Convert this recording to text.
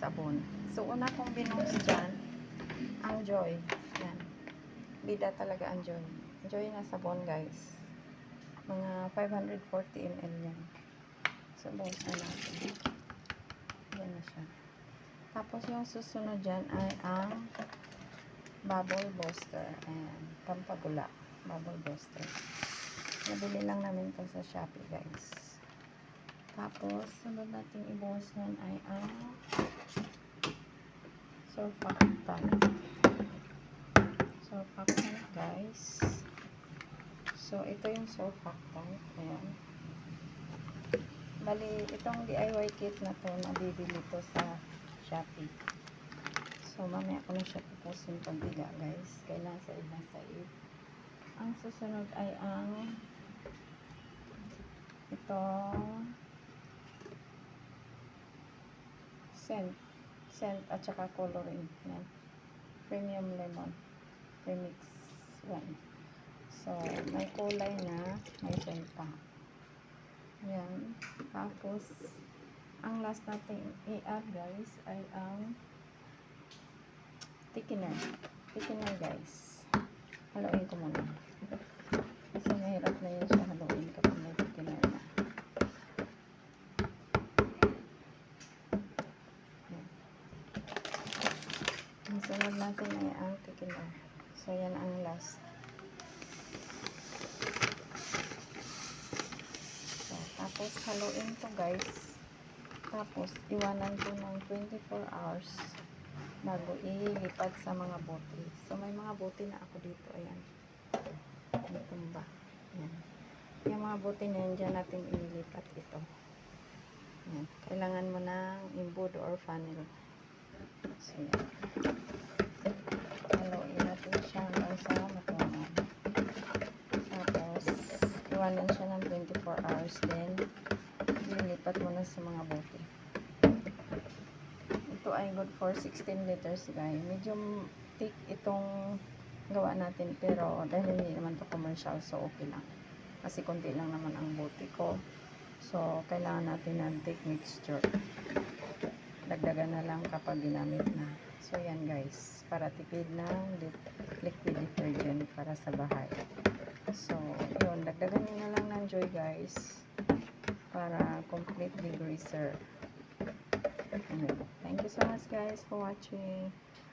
sabon. So, una kong binuhos dyan, ang Joy. Yan. Bida talaga ang Joy. Joy na sabon, guys. Mga 540 ml yan. So, buhos na natin. Yan na siya. Tapos, yung susunod dyan ay ang bubble buster. Ayan. Pampabula. Bubble buster. Nabili lang namin ito sa Shopee, guys. Tapos, sunod natin ibuhos yan ay ang surfactant. Surfactant, guys. So, ito yung surfactant. Ayan. Bali, itong DIY kit na to, nabibili to sa Shopee. So, mamaya ko na siya pupusin pagbiga, guys. Kailangan sa ibang side. Ang susunod ay ang itong scent at saka coloring. Yan. Premium lemon remix 1. So may kulay na, may scent pa. Yan. Tapos ang last natin i-add, guys, ay ang thickener, guys. Haluin ko muna kasi mahirap na yun siya haluin kapag may thickener na. Ang sunod natin ay ang thickener. So, yan ang last. So, tapos haluin to, guys. Tapos, iwanan ko ng 24 hours bago ilipat sa mga bote. So, may mga bote na ako dito. Ayan. Tumba. Ayan. Yung mga bote na yan, dyan natin ililipat ito. Ayan. Kailangan mo ng imbudo or funnel. So, yan. Haluin natin siya hanggang sa matunaw. Tapos, iwanan siya ng 24 hours. Then, lilipat mo na sa mga bote. Ito ay good for 16 liters, guys. Medyo thick itong gawa natin. Pero, dahil hindi naman to commercial, so okay lang. Kasi konti lang naman ang bote ko. So, kailangan natin ng thick mixture. Dagdagan na lang kapag ginamit na. So, yan, guys. Para tipid ng liquid detergent para sa bahay. So, yun. Dagdagan nyo na lang ng Joy, guys. Para complete degreaser. Thank you so much, guys, for watching.